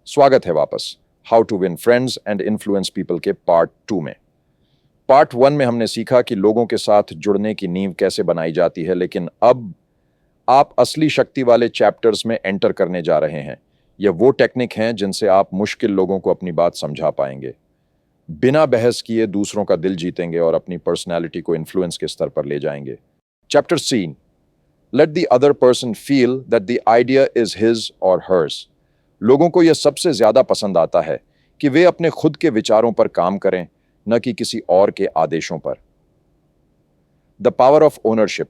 स्वागत है वापस how to win friends and influence people के पार्ट 2 में। पार्ट 1 में हमने सीखा कि लोगों के साथ जुड़ने की नींव कैसे बनाई जाती है, लेकिन अब आप असली शक्ति वाले चैप्टर्स में एंटर करने जा रहे हैं। यह वो टेक्निक हैं जिनसे आप मुश्किल लोगों को अपनी बात समझा पाएंगे, बिना बहस किए दूसरों का दिल जीतेंगे और अपनी पर्सनैलिटी को इन्फ्लुएंस के स्तर पर ले जाएंगे। Chapter C, let the other person feel that the idea is his और हर्स। लोगों को यह सबसे ज्यादा पसंद आता है कि वे अपने खुद के विचारों पर काम करें, न कि किसी और के आदेशों पर। द पावर ऑफ ओनरशिप,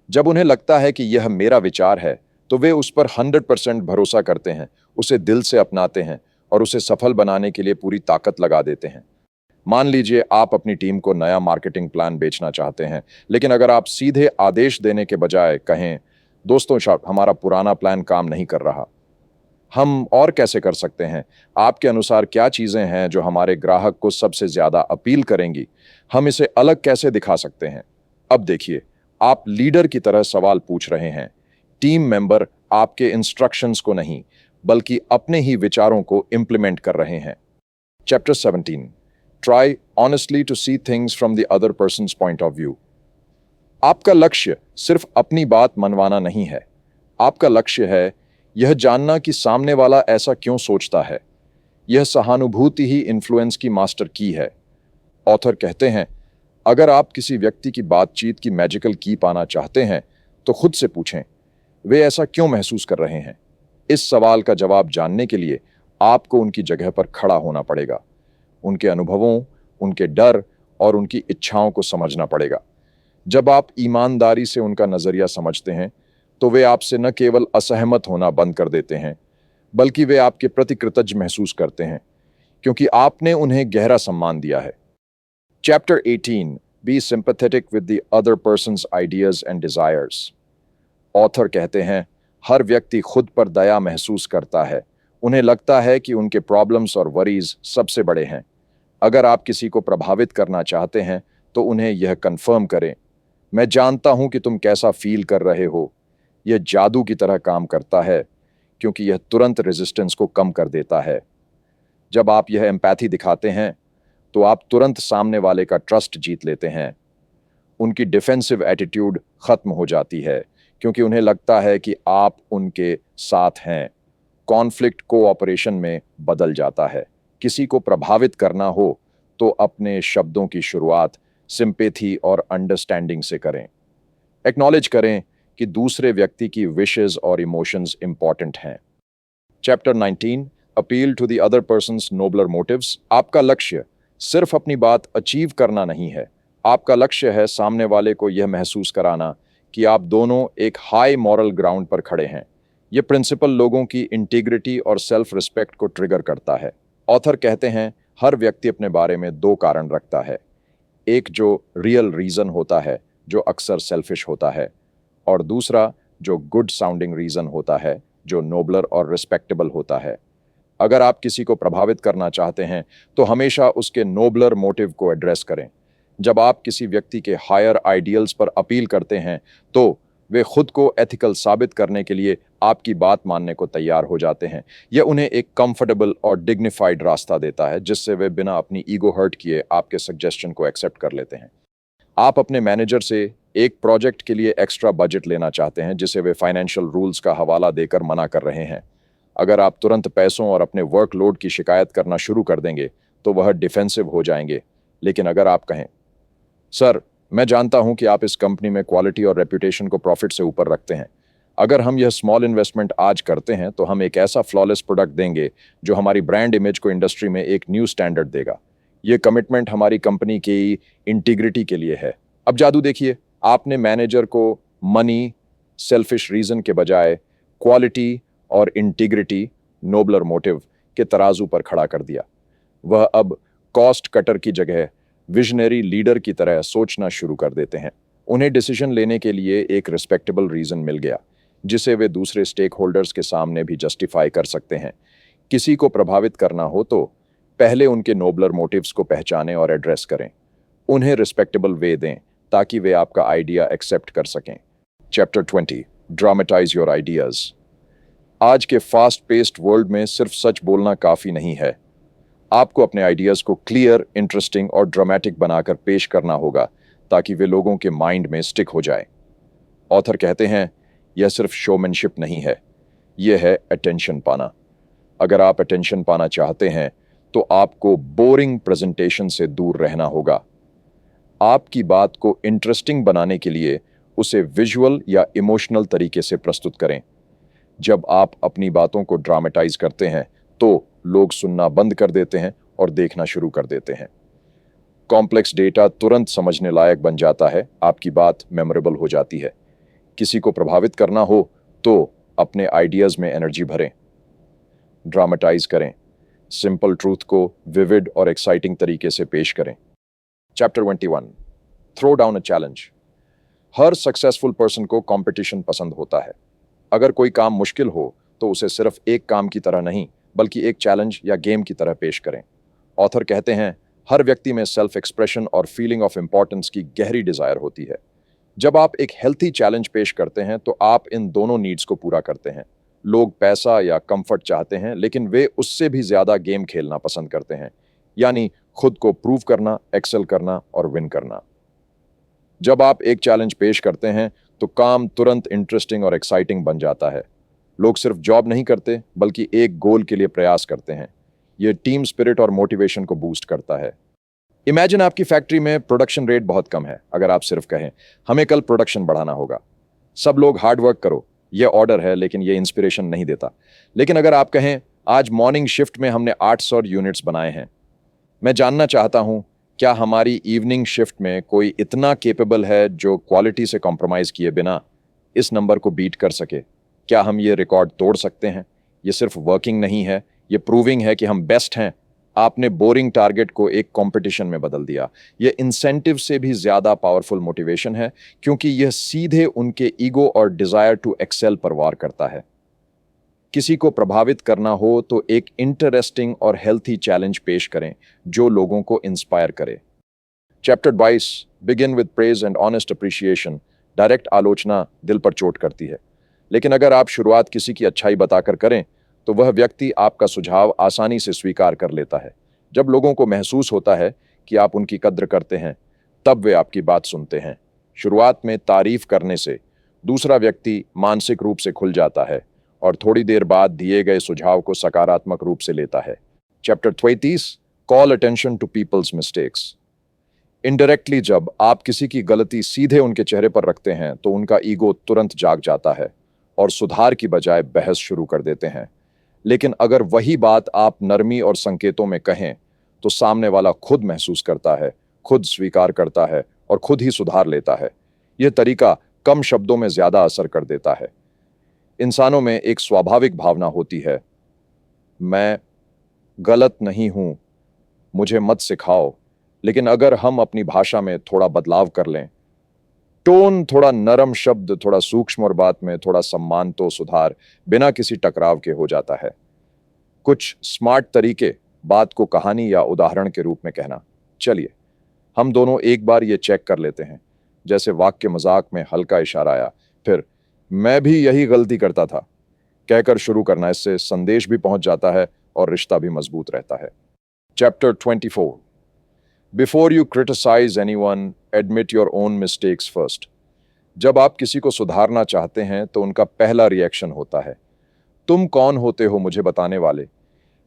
जब उन्हें लगता है कि यह मेरा विचार है तो वे उस पर 100% भरोसा करते हैं, उसे दिल से अपनाते हैं और उसे सफल बनाने के लिए पूरी ताकत लगा देते हैं। मान लीजिए आप अपनी टीम को नया मार्केटिंग प्लान बेचना चाहते हैं, लेकिन अगर आप सीधे आदेश देने के बजाय कहें, दोस्तों हमारा पुराना प्लान काम नहीं कर रहा, हम और कैसे कर सकते हैं, आपके अनुसार क्या चीजें हैं जो हमारे ग्राहक को सबसे ज्यादा अपील करेंगी, हम इसे अलग कैसे दिखा सकते हैं। अब देखिए, आप लीडर की तरह सवाल पूछ रहे हैं, टीम मेंबर आपके इंस्ट्रक्शंस को नहीं बल्कि अपने ही विचारों को इंप्लीमेंट कर रहे हैं। Chapter 17, try honestly to see things from the other person's point of view. आपका लक्ष्य सिर्फ अपनी बात मनवाना नहीं है, आपका लक्ष्य है यह जानना कि सामने वाला ऐसा क्यों सोचता है। यह सहानुभूति ही इन्फ्लुएंस की मास्टर की है। ऑथर कहते हैं, अगर आप किसी व्यक्ति की बातचीत की मैजिकल की पाना चाहते हैं तो खुद से पूछें, वे ऐसा क्यों महसूस कर रहे हैं। इस सवाल का जवाब जानने के लिए आपको उनकी जगह पर खड़ा होना पड़ेगा, उनके अनुभवों, उनके डर और उनकी इच्छाओं को समझना पड़ेगा। जब आप ईमानदारी से उनका नजरिया समझते हैं तो वे आपसे न केवल असहमत होना बंद कर देते हैं, बल्कि वे आपके प्रति कृतज्ञ महसूस करते हैं, क्योंकि आपने उन्हें गहरा सम्मान दिया है। Chapter 18, be sympathetic with the other person's ideas and desires. Author कहते हैं, हर व्यक्ति खुद पर दया महसूस करता है, उन्हें लगता है कि उनके प्रॉब्लम्स और वरीज सबसे बड़े हैं। अगर आप किसी को प्रभावित करना चाहते हैं तो उन्हें यह कंफर्म करें, मैं जानता हूं कि तुम कैसा फील कर रहे हो। यह जादू की तरह काम करता है, क्योंकि यह तुरंत रेजिस्टेंस को कम कर देता है। जब आप यह एम्पैथी दिखाते हैं तो आप तुरंत सामने वाले का ट्रस्ट जीत लेते हैं। उनकी डिफेंसिव एटीट्यूड खत्म हो जाती है, क्योंकि उन्हें लगता है कि आप उनके साथ हैं। कॉन्फ्लिक्ट कोऑपरेशन में बदल जाता है। किसी को प्रभावित करना हो तो अपने शब्दों की शुरुआत सिंपैथी और अंडरस्टैंडिंग से करें। एक्नॉलेज करें कि दूसरे व्यक्ति की विशेस और इमोशंस इंपॉर्टेंट हैं। Chapter 19, appeal to the other person's nobler motives. आपका लक्ष्य सिर्फ अपनी बात अचीव करना नहीं है, आपका लक्ष्य है सामने वाले को यह महसूस कराना कि आप दोनों एक हाई मॉरल ग्राउंड पर खड़े हैं। यह प्रिंसिपल लोगों की इंटीग्रिटी और सेल्फ रिस्पेक्ट को ट्रिगर करता है। ऑथर कहते हैं, हर व्यक्ति अपने बारे में दो कारण रखता है, एक जो रियल रीजन होता है जो अक्सर सेल्फिश होता है, और दूसरा जो गुड साउंडिंग रीजन होता है जो नोबलर और रिस्पेक्टेबल होता है। अगर आप किसी को प्रभावित करना चाहते हैं तो हमेशा उसके नोबलर मोटिव को एड्रेस करें। जब आप किसी व्यक्ति के हायर आइडियल्स पर अपील करते हैं तो वे खुद को एथिकल साबित करने के लिए आपकी बात मानने को तैयार हो जाते हैं। यह उन्हें एक कंफर्टेबल और डिग्निफाइड रास्ता देता है, जिससे वे बिना अपनी ईगो हर्ट किए आपके सजेशन को एक्सेप्ट कर लेते हैं। आप अपने मैनेजर से एक प्रोजेक्ट के लिए एक्स्ट्रा बजट लेना चाहते हैं जिसे वे फाइनेंशियल रूल्स का हवाला देकर मना कर रहे हैं। अगर आप तुरंत पैसों और अपने वर्कलोड की शिकायत करना शुरू कर देंगे तो वह डिफेंसिव हो जाएंगे। लेकिन अगर आप कहें, सर मैं जानता हूं कि आप इस कंपनी में क्वालिटी और रेपुटेशन को प्रॉफिट से ऊपर रखते हैं, अगर हम यह स्मॉल इन्वेस्टमेंट आज करते हैं तो हम एक ऐसा फ्लॉलेस प्रोडक्ट देंगे जो हमारी ब्रांड इमेज को इंडस्ट्री में एक न्यू स्टैंडर्ड देगा। यह कमिटमेंट हमारी कंपनी की इंटीग्रिटी के लिए है। अब जादू देखिए, आपने मैनेजर को मनी, सेल्फिश रीजन के बजाय क्वालिटी और इंटीग्रिटी, नोबलर मोटिव के तराजू पर खड़ा कर दिया। वह अब कॉस्ट कटर की जगह विजनरी लीडर की तरह सोचना शुरू कर देते हैं। उन्हें डिसीजन लेने के लिए एक रिस्पेक्टेबल रीजन मिल गया जिसे वे दूसरे स्टेक होल्डर्स के सामने भी जस्टिफाई कर सकते हैं। किसी को प्रभावित करना हो तो पहले उनके नोबलर मोटिव्स को पहचानें और एड्रेस करें। उन्हें रिस्पेक्टेबल वे दें ताकि वे आपका आइडिया एक्सेप्ट कर सकें। Chapter 20, dramatise your ideas. आज के फास्ट पेस्ड वर्ल्ड में सिर्फ सच बोलना काफी नहीं है। आपको अपने आइडियाज को क्लियर, इंटरेस्टिंग और ड्रामेटिक बनाकर पेश करना होगा ताकि वे लोगों के माइंड में स्टिक हो जाए। ऑथर कहते हैं, यह सिर्फ शोमैनशिप नहीं है, यह है अटेंशन पाना। अगर आप अटेंशन पाना चाहते हैं तो आपको बोरिंग प्रेजेंटेशन से दूर रहना होगा। आपकी बात को इंटरेस्टिंग बनाने के लिए उसे विजुअल या इमोशनल तरीके से प्रस्तुत करें। जब आप अपनी बातों को ड्रामेटाइज करते हैं तो लोग सुनना बंद कर देते हैं और देखना शुरू कर देते हैं। कॉम्प्लेक्स डेटा तुरंत समझने लायक बन जाता है, आपकी बात मेमोरेबल हो जाती है। किसी को प्रभावित करना हो तो अपने आइडियाज में एनर्जी भरें, ड्रामेटाइज करें, सिंपल ट्रूथ को विविड और एक्साइटिंग तरीके से पेश करें। Chapter 21, throw down a challenge. हर सक्सेसफुल पर्सन को कंपटीशन पसंद होता है। अगर कोई काम मुश्किल हो तो उसे सिर्फ एक काम की तरह नहीं बल्कि एक चैलेंज या गेम की तरह पेश करें। ऑथर कहते हैं, हर व्यक्ति में सेल्फ एक्सप्रेशन और फीलिंग ऑफ इंपॉर्टेंस की गहरी डिजायर होती है। जब आप एक हेल्थी चैलेंज पेश करते हैं तो आप इन दोनों नीड्स को पूरा करते हैं। लोग पैसा या कंफर्ट चाहते हैं लेकिन वे उससे भी ज्यादा गेम खेलना पसंद करते हैं, यानी खुद को प्रूव करना, एक्सेल करना और विन करना। जब आप एक चैलेंज पेश करते हैं तो काम तुरंत इंटरेस्टिंग और एक्साइटिंग बन जाता है। लोग सिर्फ जॉब नहीं करते बल्कि एक गोल के लिए प्रयास करते हैं। यह टीम स्पिरिट और मोटिवेशन को बूस्ट करता है। इमेजिन आपकी फैक्ट्री में प्रोडक्शन रेट बहुत कम है। अगर आप सिर्फ कहें, हमें कल प्रोडक्शन बढ़ाना होगा, सब लोग हार्ड वर्क करो, यह ऑर्डर है लेकिन यह इंस्पिरेशन नहीं देता। लेकिन अगर आप कहें, आज मॉर्निंग शिफ्ट में हमने 800 यूनिट्स बनाए हैं, मैं जानना चाहता हूं क्या हमारी इवनिंग शिफ्ट में कोई इतना केपेबल है जो क्वालिटी से कॉम्प्रोमाइज किए बिना इस नंबर को बीट कर सके। क्या हम ये रिकॉर्ड तोड़ सकते हैं? ये सिर्फ वर्किंग नहीं है, ये प्रूविंग है कि हम बेस्ट हैं। आपने बोरिंग टारगेट को एक कंपटीशन में बदल दिया। यह इंसेंटिव से भी ज्यादा पावरफुल मोटिवेशन है क्योंकि यह सीधे उनके ईगो और डिजायर टू एक्सेल पर वार करता है। किसी को प्रभावित करना हो तो एक इंटरेस्टिंग और हेल्थी चैलेंज पेश करें जो लोगों को इंस्पायर करे। Chapter 22, begin with praise and honest appreciation. Direct आलोचना दिल पर चोट करती है, लेकिन अगर आप शुरुआत किसी की अच्छाई बताकर करें तो वह व्यक्ति आपका सुझाव आसानी से स्वीकार कर लेता है। जब लोगों को महसूस होता है कि आप उनकी कद्र करते हैं, तब वे आपकी बात सुनते हैं। शुरुआत में तारीफ करने से दूसरा व्यक्ति मानसिक रूप से खुल जाता है और थोड़ी देर बाद दिए गए सुझाव को सकारात्मक रूप से लेता है। Chapter 23, call attention to people's mistakes. Indirectly जब आप किसी की गलती सीधे उनके चेहरे पर रखते हैं तो उनका ईगो तुरंत जाग जाता है और सुधार की बजाय बहस शुरू कर देते हैं। लेकिन अगर वही बात आप नरमी और संकेतों में कहें तो सामने वाला खुद महसूस करता है, खुद स्वीकार करता है और खुद ही सुधार लेता है। यह तरीका कम शब्दों में ज्यादा असर कर देता है। इंसानों में एक स्वाभाविक भावना होती है, मैं गलत नहीं हूं, मुझे मत सिखाओ। लेकिन अगर हम अपनी भाषा में थोड़ा बदलाव कर लें, टोन थोड़ा नरम, शब्द थोड़ा सूक्ष्म और बात में थोड़ा सम्मान, तो सुधार बिना किसी टकराव के हो जाता है। कुछ स्मार्ट तरीके, बात को कहानी या उदाहरण के रूप में कहना। चलिए हम दोनों एक बार ये चेक कर लेते हैं। जैसे वाक्य मजाक में हल्का इशारा आया, फिर मैं भी यही गलती करता था कहकर शुरू करना। इससे संदेश भी पहुंच जाता है और रिश्ता भी मजबूत रहता है। Chapter 24, before you criticise anyone, admit your own mistakes first. जब आप किसी को सुधारना चाहते हैं तो उनका पहला रिएक्शन होता है, तुम कौन होते हो मुझे बताने वाले।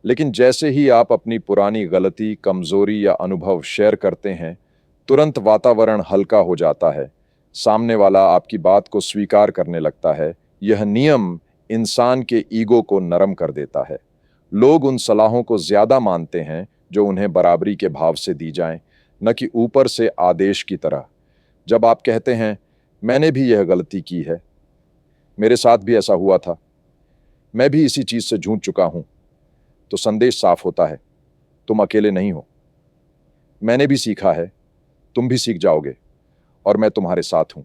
लेकिन जैसे ही आप अपनी पुरानी गलती, कमजोरी या अनुभव शेयर करते हैं, तुरंत वातावरण हल्का हो जाता है। सामने वाला आपकी बात को स्वीकार करने लगता है। यह नियम इंसान के ईगो को नरम कर देता है। लोग उन सलाहों को ज्यादा मानते हैं जो उन्हें बराबरी के भाव से दी जाएं, न कि ऊपर से आदेश की तरह। जब आप कहते हैं, मैंने भी यह गलती की है, मेरे साथ भी ऐसा हुआ था, मैं भी इसी चीज से जूझ चुका हूं, तो संदेश साफ होता है, तुम अकेले नहीं हो, मैंने भी सीखा है, तुम भी सीख जाओगे और मैं तुम्हारे साथ हूं।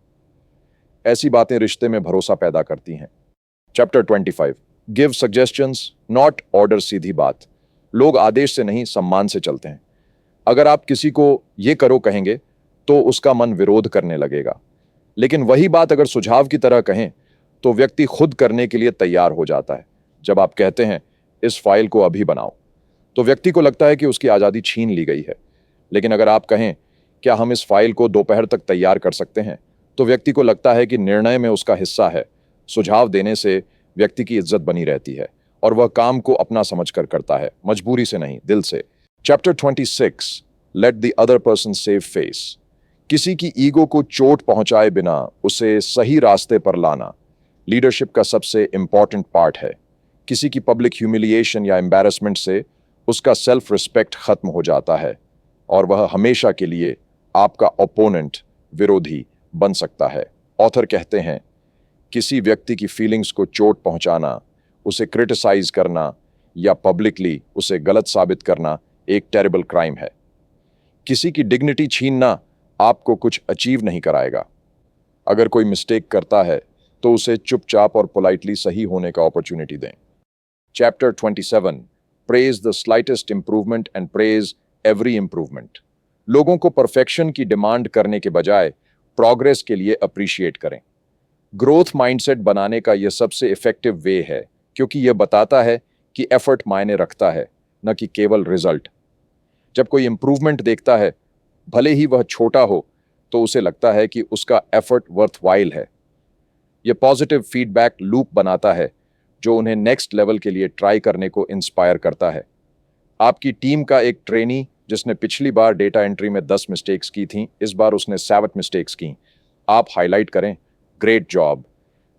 ऐसी बातें रिश्ते में भरोसा पैदा करती हैं। Chapter 25, give suggestions not order. सीधी बात, लोग आदेश से नहीं सम्मान से चलते हैं। अगर आप किसी को ये करो कहेंगे तो उसका मन विरोध करने लगेगा, लेकिन वही बात अगर सुझाव की तरह कहें तो व्यक्ति खुद करने के लिए तैयार हो जाता है। जब आप कहते हैं इस फाइल को अभी बनाओ, तो व्यक्ति को लगता है कि उसकी आज़ादी छीन ली गई है। लेकिन अगर आप कहें क्या हम इस फाइल को दोपहर तक तैयार कर सकते हैं, तो व्यक्ति को लगता है कि निर्णय में उसका हिस्सा है। सुझाव देने से व्यक्ति की इज्जत बनी रहती है और वह काम को अपना समझकर करता है, मजबूरी से नहीं, दिल से। Chapter 26, let the other person save face. किसी की ईगो को चोट पहुंचाए बिना उसे सही रास्ते पर लाना लीडरशिप का सबसे इंपॉर्टेंट पार्ट है। किसी की पब्लिक ह्यूमिलिएशन या एम्बैरेसमेंट से उसका सेल्फ रिस्पेक्ट खत्म हो जाता है और वह हमेशा के लिए आपका ओपोनेंट, विरोधी बन सकता है। ऑथर कहते हैं किसी व्यक्ति की फीलिंग्स को चोट पहुंचाना, उसे क्रिटिसाइज करना या पब्लिकली उसे गलत साबित करना एक टेरिबल क्राइम है। किसी की डिग्निटी छीनना आपको कुछ अचीव नहीं कराएगा। अगर कोई मिस्टेक करता है तो उसे चुपचाप और पोलाइटली सही होने का अपॉर्चुनिटी दें। Chapter 27, praise the slightest improvement and praise every improvement. लोगों को परफेक्शन की डिमांड करने के बजाय प्रोग्रेस के लिए अप्रिशिएट करें। ग्रोथ माइंडसेट बनाने का यह सबसे इफेक्टिव वे है, क्योंकि यह बताता है कि एफर्ट मायने रखता है, न कि केवल रिजल्ट। जब कोई इंप्रूवमेंट देखता है, भले ही वह छोटा हो, तो उसे लगता है कि उसका एफर्ट वर्थवाइल है। यह पॉजिटिव फीडबैक लूप बनाता है जो उन्हें नेक्स्ट लेवल के लिए ट्राई करने को इंस्पायर करता है। आपकी टीम का एक ट्रेनी जिसने पिछली बार डेटा एंट्री में 10 मिस्टेक्स की थीं, इस बार उसने 7 मिस्टेक्स की। आप हाईलाइट करें, ग्रेट जॉब,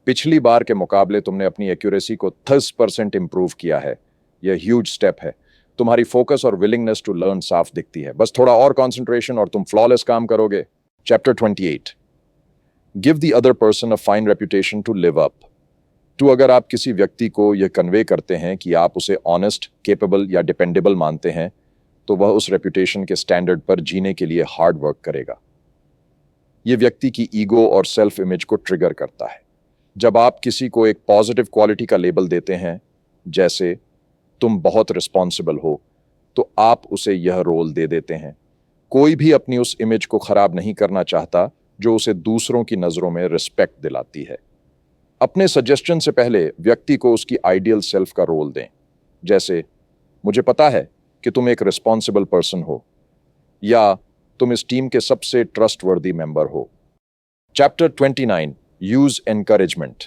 पिछली बार के मुकाबले तुमने अपनी एक्यूरेसी को 30% इंप्रूव किया है। यह ह्यूज स्टेप है। तुम्हारी फोकस और विलिंगनेस टू लर्न साफ दिखती है। बस थोड़ा और कंसंट्रेशन और तुम फ्लॉलेस काम करोगे। Chapter 28, give the other person a fine reputation to live up to. अगर आप किसी व्यक्ति को यह कन्वे करते हैं कि आप उसे ऑनेस्ट, केपेबल या डिपेंडेबल मानते हैं, तो वह उस रेपुटेशन के स्टैंडर्ड पर जीने के लिए हार्ड वर्क करेगा। यह व्यक्ति की ईगो और सेल्फ इमेज को ट्रिगर करता है। जब आप किसी को एक पॉजिटिव क्वालिटी का लेबल देते हैं, जैसे तुम बहुत रिस्पॉन्सिबल हो, तो आप उसे यह रोल दे देते हैं। कोई भी अपनी उस इमेज को खराब नहीं करना चाहता जो उसे दूसरों की नजरों में रिस्पेक्ट दिलाती है। अपने सजेशन से पहले व्यक्ति को उसकी आइडियल सेल्फ का रोल दें, जैसे मुझे पता है कि तुम एक रिस्पॉन्सिबल पर्सन हो, या तुम इस टीम के सबसे ट्रस्टवर्दी मेंबर हो। Chapter 29, use encouragement.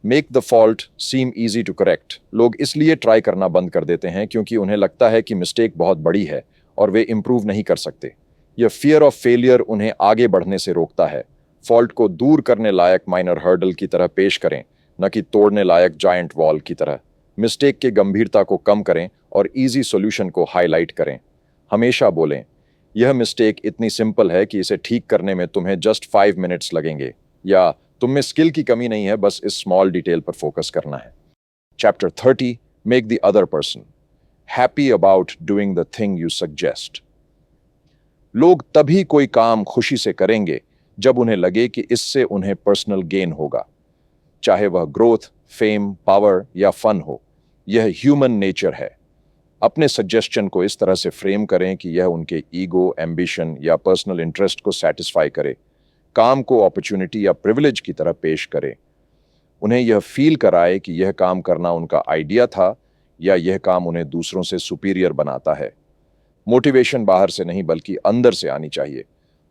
Make the fault seem easy to correct. लोग इसलिए ट्राई करना बंद कर देते हैं क्योंकि उन्हें लगता है कि मिस्टेक बहुत बड़ी है और वे इंप्रूव नहीं कर सकते। यह फियर ऑफ फेलियर उन्हें आगे बढ़ने से रोकता है। फॉल्ट को दूर करने लायक माइनर हर्डल की तरह पेश करें, न कि तोड़ने लायक जायंट वॉल की तरह। मिस्टेक के गंभीरता को कम करें और इजी सॉल्यूशन को हाईलाइट करें। हमेशा बोलें, यह मिस्टेक इतनी सिंपल है कि इसे ठीक करने में तुम्हें जस्ट 5 मिनट्स लगेंगे, या तुम में स्किल की कमी नहीं है, बस इस स्मॉल डिटेल पर फोकस करना है। Chapter 30, make the other person happy about doing the thing you suggest. लोग तभी कोई काम खुशी से करेंगे जब उन्हें लगे कि इससे उन्हें पर्सनल गेन होगा, चाहे वह ग्रोथ, फेम, पावर या फन हो। यह ह्यूमन नेचर है। अपने सजेशन को इस तरह से फ्रेम करें कि यह उनके ईगो, एम्बिशन या पर्सनल इंटरेस्ट को सेटिस्फाई करे। काम को अपॉर्चुनिटी या प्रिविलेज की तरह पेश करे। उन्हें यह फील कराए कि यह काम करना उनका आइडिया था या यह काम उन्हें दूसरों से सुपीरियर बनाता है। मोटिवेशन बाहर से नहीं बल्कि अंदर से आनी चाहिए।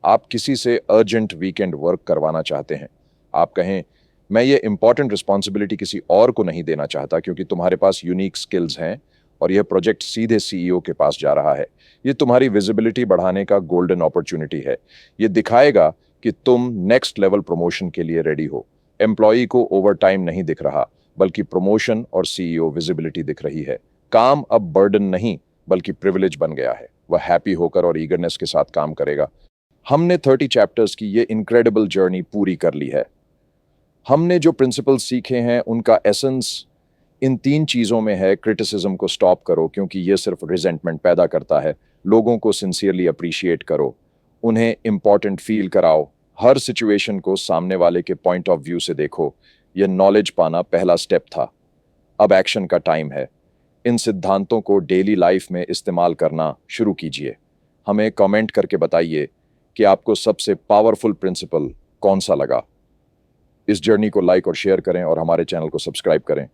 आप किसी से अर्जेंट वीकेंड वर्क करवाना चाहते हैं। आप कहें, मैं ये इंपॉर्टेंट रिस्पॉन्सिबिलिटी किसी और को नहीं देना चाहता क्योंकि तुम्हारे पास यूनिक स्किल्स हैं और यह प्रोजेक्ट सीधे सीईओ के पास जा रहा है। ये तुम्हारी विजिबिलिटी बढ़ाने का गोल्डन अपॉर्चुनिटी है। ये दिखाएगा कि तुम नेक्स्ट लेवल प्रमोशन के लिए रेडी हो। एम्प्लॉई को ओवर टाइम नहीं दिख रहा, बल्कि प्रमोशन और सीईओ विजिबिलिटी दिख रही है। काम अब बर्डन नहीं बल्कि प्रिविलेज बन गया है। वह हैप्पी होकर और ईगरनेस के साथ काम करेगा। हमने 30 चैप्टर्स की ये इनक्रेडिबल जर्नी पूरी कर ली है। हमने जो प्रिंसिपल्स सीखे हैं उनका एसेंस इन 3 चीज़ों में है। क्रिटिसिज्म को स्टॉप करो क्योंकि ये सिर्फ रिजेंटमेंट पैदा करता है। लोगों को सिंसियरली अप्रिशिएट करो, उन्हें इंपॉर्टेंट फील कराओ। हर सिचुएशन को सामने वाले के पॉइंट ऑफ व्यू से देखो। यह नॉलेज पाना पहला स्टेप था, अब एक्शन का टाइम है। इन सिद्धांतों को डेली लाइफ में इस्तेमाल करना शुरू कीजिए। हमें कमेंट करके बताइए कि आपको सबसे पावरफुल प्रिंसिपल कौन सा लगा। इस जर्नी को लाइक और शेयर करें और हमारे चैनल को सब्सक्राइब करें।